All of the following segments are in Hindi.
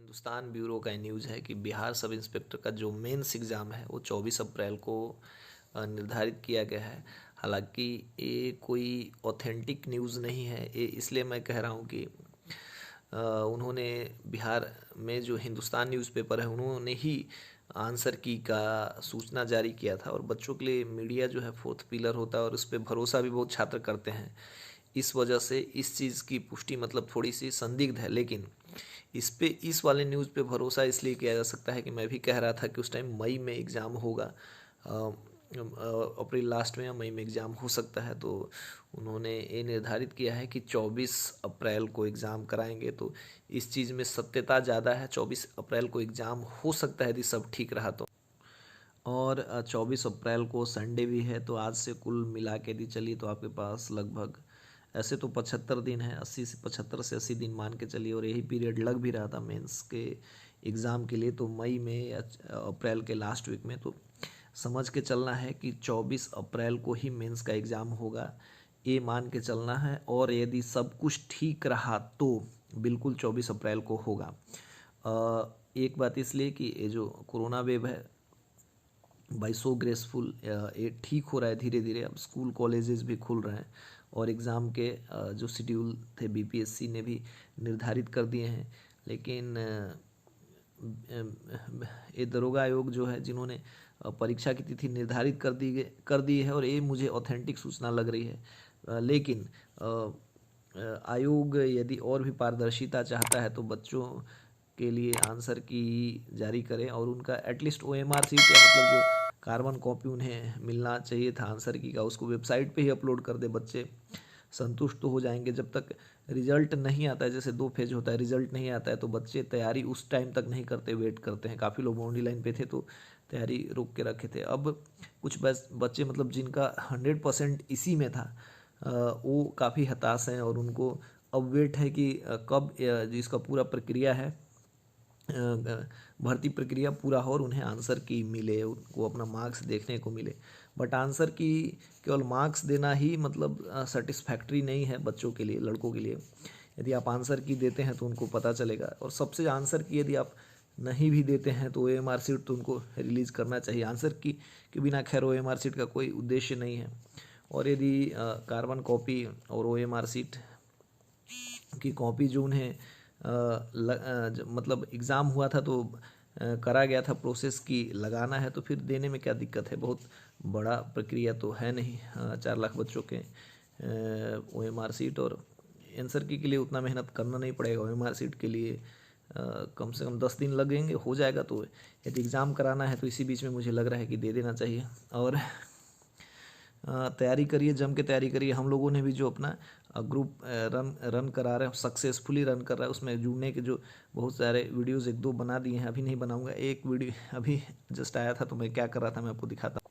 हिंदुस्तान ब्यूरो का न्यूज़ है कि बिहार सब इंस्पेक्टर का जो मेंस एग्ज़ाम है वो 24 अप्रैल को निर्धारित किया गया है। हालांकि ये कोई ऑथेंटिक न्यूज़ नहीं है, ये इसलिए मैं कह रहा हूँ कि उन्होंने बिहार में जो हिंदुस्तान न्यूज़पेपर है उन्होंने ही आंसर की का सूचना जारी किया था। और बच्चों के लिए मीडिया जो है फोर्थ पिलर होता है और उस पर भरोसा भी बहुत छात्र करते हैं। इस वजह से इस चीज़ की पुष्टि मतलब थोड़ी सी संदिग्ध है, लेकिन इस वाले न्यूज़ पे भरोसा इसलिए किया जा सकता है कि मैं भी कह रहा था कि उस टाइम मई में एग्ज़ाम होगा, अप्रैल लास्ट में या मई में एग्ज़ाम हो सकता है। तो उन्होंने ये निर्धारित किया है कि 24 अप्रैल को एग्ज़ाम कराएंगे, तो इस चीज़ में सत्यता ज़्यादा है। 24 अप्रैल को एग्ज़ाम हो सकता है यदि सब ठीक रहा तो। और 24 अप्रैल को संडे भी है, तो आज से कुल मिला के यदि चलिए तो आपके पास लगभग ऐसे तो 75 दिन है, 75 से 80 दिन मान के चलिए। और यही पीरियड लग भी रहा था मेंस के एग्ज़ाम के लिए, तो मई में या अप्रैल के लास्ट वीक में। तो समझ के चलना है कि 24 अप्रैल को ही मेंस का एग्ज़ाम होगा, ये मान के चलना है। और यदि सब कुछ ठीक रहा तो बिल्कुल 24 अप्रैल को होगा। एक बात इसलिए कि ये जो कोरोना वेव है बाई सो ग्रेसफुल ये ठीक हो रहा है धीरे धीरे। अब स्कूल कॉलेजेस भी खुल रहे हैं और एग्ज़ाम के जो शेड्यूल थे बीपीएससी ने भी निर्धारित कर दिए हैं। लेकिन ये दरोगा आयोग जो है जिन्होंने परीक्षा की तिथि निर्धारित कर दी है, और ये मुझे ऑथेंटिक सूचना लग रही है। लेकिन आयोग यदि और भी पारदर्शिता चाहता है तो बच्चों के लिए आंसर की जारी करें और उनका एटलीस्ट OMR सीट या मतलब जो कार्बन कॉपी उन्हें मिलना चाहिए था आंसर की का, उसको वेबसाइट पे ही अपलोड कर दे। बच्चे संतुष्ट तो हो जाएंगे। जब तक रिजल्ट नहीं आता है, जैसे 2 फेज होता है, रिजल्ट नहीं आता है तो बच्चे तैयारी उस टाइम तक नहीं करते, वेट करते हैं। काफ़ी लोग बाउंड्री लाइन पे थे तो तैयारी रोक के रखे थे। अब कुछ बच्चे मतलब जिनका 100% इसी में था वो काफ़ी हताश हैं और उनको अब वेट है कि कब जिसका पूरा प्रक्रिया है भर्ती प्रक्रिया पूरा हो और उन्हें आंसर की मिले, उनको अपना मार्क्स देखने को मिले। बट आंसर की केवल मार्क्स देना ही मतलब सेटिस्फैक्ट्री नहीं है बच्चों के लिए, लड़कों के लिए। यदि आप आंसर की देते हैं तो उनको पता चलेगा, और सबसे आंसर की यदि आप नहीं भी देते हैं तो OMR सीट तो उनको रिलीज़ करना चाहिए। आंसर की के बिना खैर OMR सीट का कोई उद्देश्य नहीं है। और यदि कार्बन कॉपी और OMR सीट की कॉपी जो उन्हें मतलब एग्ज़ाम हुआ था तो करा गया था प्रोसेस की लगाना है, तो फिर देने में क्या दिक्कत है। बहुत बड़ा प्रक्रिया तो है नहीं। 4 लाख बच्चों के OMR सीट, और आंसर की के लिए उतना मेहनत करना नहीं पड़ेगा। OMR सीट के लिए कम से कम 10 दिन लगेंगे, हो जाएगा। तो यदि एग्ज़ाम कराना है तो इसी बीच में मुझे लग रहा है कि दे देना चाहिए। और तैयारी करिए, जम के तैयारी करिए। हम लोगों ने भी जो अपना ग्रुप रन करा रहे हैं, सक्सेसफुली रन कर रहा है, उसमें जुड़ने के जो बहुत सारे वीडियोस 1-2 बना दिए हैं। अभी नहीं बनाऊंगा। एक वीडियो अभी जस्ट आया था तो मैं क्या कर रहा था मैं आपको दिखाता हूँ।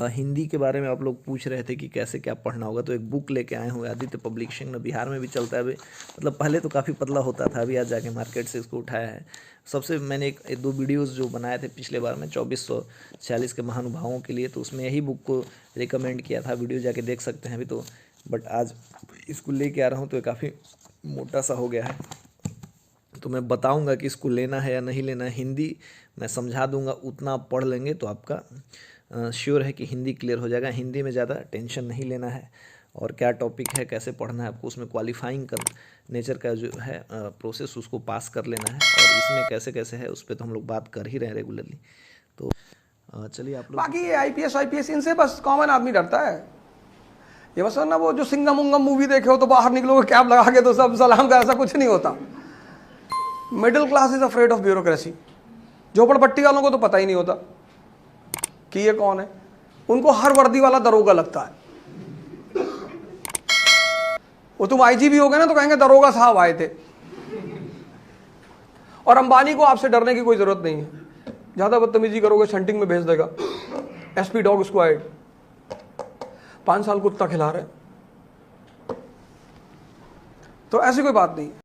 हिंदी के बारे में आप लोग पूछ रहे थे कि कैसे क्या पढ़ना होगा, तो एक बुक लेके आए हुए आदित्य पब्लिशिंग में, बिहार में भी चलता है अभी। मतलब पहले तो काफ़ी पतला होता था, अभी आज जाके मार्केट से इसको उठाया है। सबसे मैंने 1-2 वीडियोस जो बनाए थे पिछले बार में 2446 के महानुभावों के लिए, तो उसमें यही बुक को रिकमेंड किया था। वीडियो जाके देख सकते हैं अभी तो। बट आज इसको लेके आ रहा हूँ तो ये काफ़ी मोटा सा हो गया है, तो मैं बताऊंगा कि इसको लेना है या नहीं लेना है। हिंदी मैं समझा दूंगा, उतना आप पढ़ लेंगे तो आपका श्योर है कि हिंदी क्लियर हो जाएगा। हिंदी में ज़्यादा टेंशन नहीं लेना है, और क्या टॉपिक है, कैसे पढ़ना है आपको, उसमें क्वालिफाइंग कर नेचर का जो है प्रोसेस उसको पास कर लेना है। और इसमें कैसे कैसे है उस पर तो हम लोग बात कर ही रहे हैं रेगुलरली। तो चलिए आप लोग। बाकी ये IPS इनसे बस कॉमन आदमी डरता है। ये बस ना वो जो सिंगम उंगम मूवी देखे हो तो बाहर निकलोगे कैब लगा के तो सब सलाम का, ऐसा कुछ नहीं होता। Middle class is afraid of bureaucracy. झोपड़पट्टी वालों को तो पता ही नहीं होता कि ये कौन है। उनको हर वर्दी वाला दरोगा लगता है। वो तुम IG भी हो गए ना तो कहेंगे दरोगा साहब आए थे। और अंबानी को आपसे डरने की कोई जरूरत नहीं है। ज्यादा बदतमीजी करोगे शंटिंग में भेज देगा। SP डॉग स्क्वाड 5 साल कुत्ता खिला रहे, तो ऐसी कोई बात नहीं है।